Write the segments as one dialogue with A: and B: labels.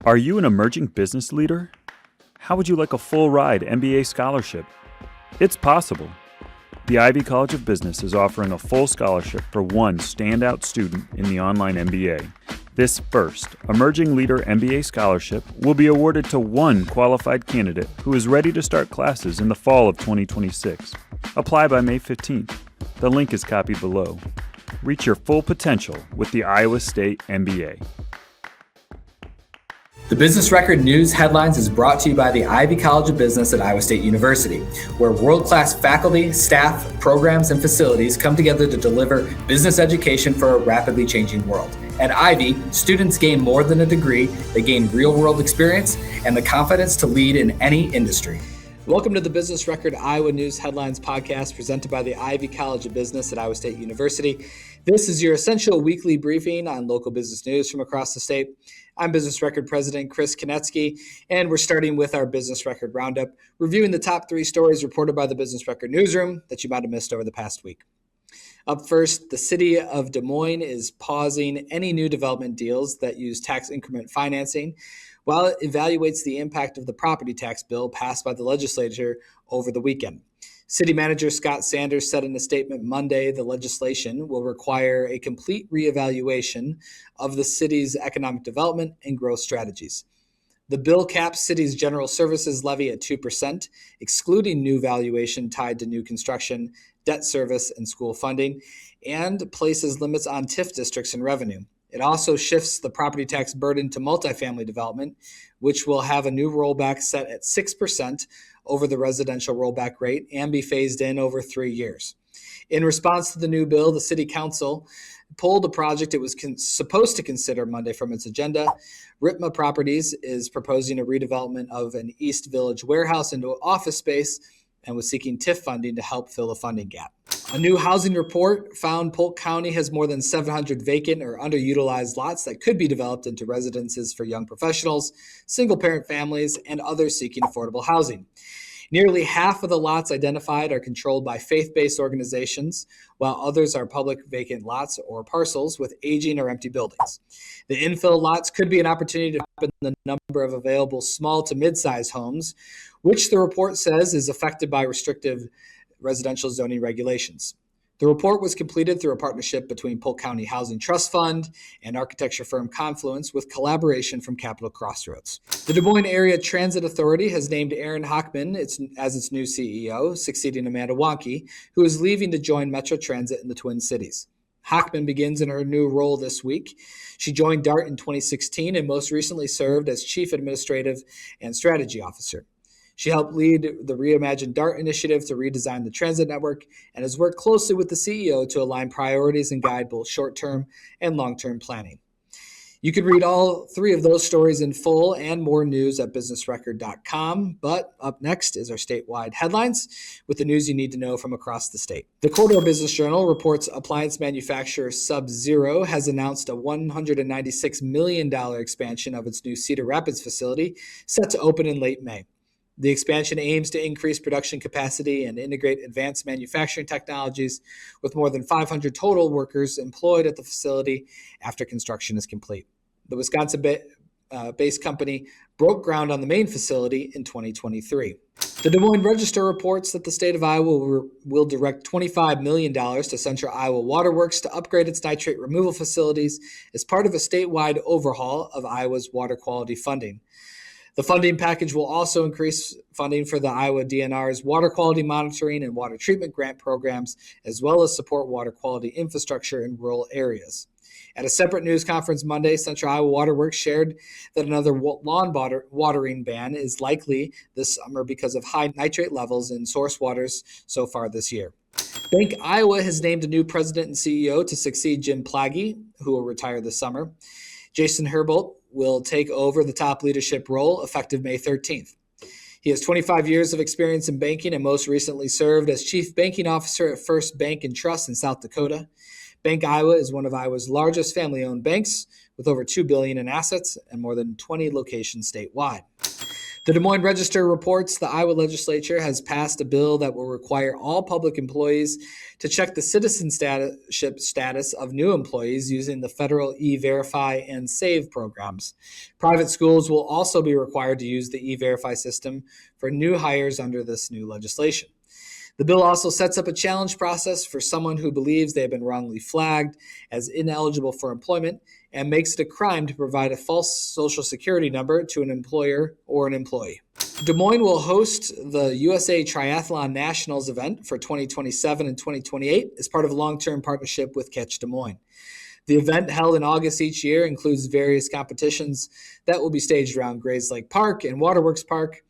A: Are you an emerging business leader? How would you like a full ride MBA scholarship? It's possible. The Ivy College of Business is offering a full scholarship for one standout student in the online MBA. This first Emerging Leader MBA Scholarship will be awarded to one qualified candidate who is ready to start classes in the fall of 2026. Apply by May 15th. The link is copied below. Reach your full potential with the Iowa State MBA.
B: The Business Record News Headlines is brought to you by the Ivy College of Business at Iowa State University, where world-class faculty, staff, programs, and facilities come together to deliver business education for a rapidly changing world. At Ivy, students gain more than a degree, they gain real-world experience and the confidence to lead in any industry. Welcome to the Business Record Iowa News Headlines podcast presented by the Ivy College of Business at Iowa State University. This is your essential weekly briefing on local business news from across the state. I'm Business Record President Chris Conetzkey, and we're starting with our Business Record Roundup, reviewing the top 3 stories reported by the Business Record Newsroom that you might have missed over the past week. Up first, the city of Des Moines is pausing any new development deals that use tax increment financing while it evaluates the impact of the property tax bill passed by the legislature over the weekend. City Manager Scott Sanders said in a statement Monday the legislation will require a complete reevaluation of the city's economic development and growth strategies. The bill caps city's general services levy at 2%, excluding new valuation tied to new construction, debt service, and school funding, and places limits on TIF districts and revenue. It also shifts the property tax burden to multifamily development, which will have a new rollback set at 6% over the residential rollback rate and be phased in over 3 years. In response to the new bill, the City Council pulled a project it was supposed to consider Monday from its agenda. Ritma Properties is proposing a redevelopment of an East Village warehouse into office space and was seeking TIF funding to help fill a funding gap. A new housing report found Polk County has more than 700 vacant or underutilized lots that could be developed into residences for young professionals, single-parent families, and others seeking affordable housing. Nearly half of the lots identified are controlled by faith-based organizations, while others are public vacant lots or parcels with aging or empty buildings. The infill lots could be an opportunity to open the number of available small to mid-size homes, which the report says is affected by restrictive residential zoning regulations. The report was completed through a partnership between Polk County Housing Trust Fund and architecture firm Confluence with collaboration from Capital Crossroads. The Des Moines Area Transit Authority has named Aaron Hockman as its new CEO, succeeding Amanda Wonke, who is leaving to join Metro Transit in the Twin Cities. Hockman begins in her new role this week. She joined DART in 2016 and most recently served as Chief Administrative and Strategy Officer. She helped lead the Reimagined DART initiative to redesign the transit network and has worked closely with the CEO to align priorities and guide both short-term and long-term planning. You can read all 3 of those stories in full and more news at businessrecord.com. But up next is our statewide headlines with the news you need to know from across the state. The Corridor Business Journal reports appliance manufacturer Sub-Zero has announced a $196 million expansion of its new Cedar Rapids facility set to open in late May. The expansion aims to increase production capacity and integrate advanced manufacturing technologies with more than 500 total workers employed at the facility after construction is complete. The Wisconsin-based company broke ground on the main facility in 2023. The Des Moines Register reports that the state of Iowa will direct $25 million to Central Iowa Waterworks to upgrade its nitrate removal facilities as part of a statewide overhaul of Iowa's water quality funding. The funding package will also increase funding for the Iowa DNR's water quality monitoring and water treatment grant programs, as well as support water quality infrastructure in rural areas. At a separate news conference Monday, Central Iowa Waterworks shared that another lawn watering ban is likely this summer because of high nitrate levels in source waters so far this year. Bank Iowa has named a new president and CEO to succeed Jim Plagge, who will retire this summer. Jason Herbold will take over the top leadership role effective May 13th. He has 25 years of experience in banking and most recently served as chief banking officer at First Bank and Trust in South Dakota. Bank Iowa is one of Iowa's largest family-owned banks with over $2 billion in assets and more than 20 locations statewide. The Des Moines Register reports the Iowa legislature has passed a bill that will require all public employees to check the citizenship status of new employees using the federal E-Verify and SAVE programs. Private schools will also be required to use the E-Verify system for new hires under this new legislation. The bill also sets up a challenge process for someone who believes they have been wrongly flagged as ineligible for employment and makes it a crime to provide a false social security number to an employer or an employee. Des Moines will host the USA Triathlon Nationals event for 2027 and 2028 as part of a long-term partnership with Catch Des Moines. The event, held in August each year, includes various competitions that will be staged around Grays Lake Park and Waterworks Park.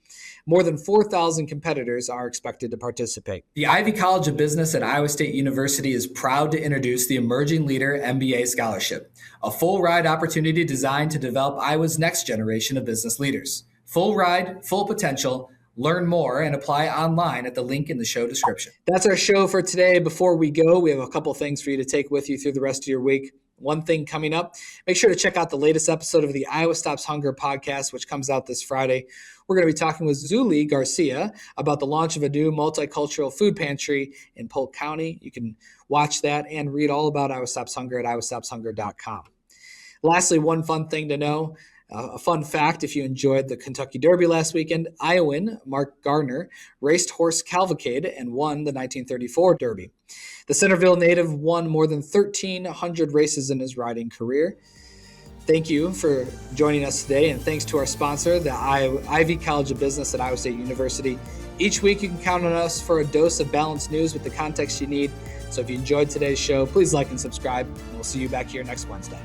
B: More than 4,000 competitors are expected to participate. The Ivy College of Business at Iowa State University is proud to introduce the Emerging Leader MBA Scholarship, a full ride opportunity designed to develop Iowa's next generation of business leaders. Full ride, full potential. Learn more and apply online at the link in the show description. That's our show for today. Before we go, we have a couple things for you to take with you through the rest of your week. One thing coming up, make sure to check out the latest episode of the Iowa Stops Hunger podcast, which comes out this Friday. We're going to be talking with Zuli Garcia about the launch of a new multicultural food pantry in Polk County. You can watch that and read all about Iowa Stops Hunger at iowastopshunger.com. Lastly, one fun thing to know. A fun fact, if you enjoyed the Kentucky Derby last weekend, Iowan Mark Gardner raced horse cavalcade and won the 1934 Derby. The Centerville native won more than 1,300 races in his riding career. Thank you for joining us today, and thanks to our sponsor, the Ivy College of Business at Iowa State University. Each week you can count on us for a dose of balanced news with the context you need. So if you enjoyed today's show, please like and subscribe, and we'll see you back here next Wednesday.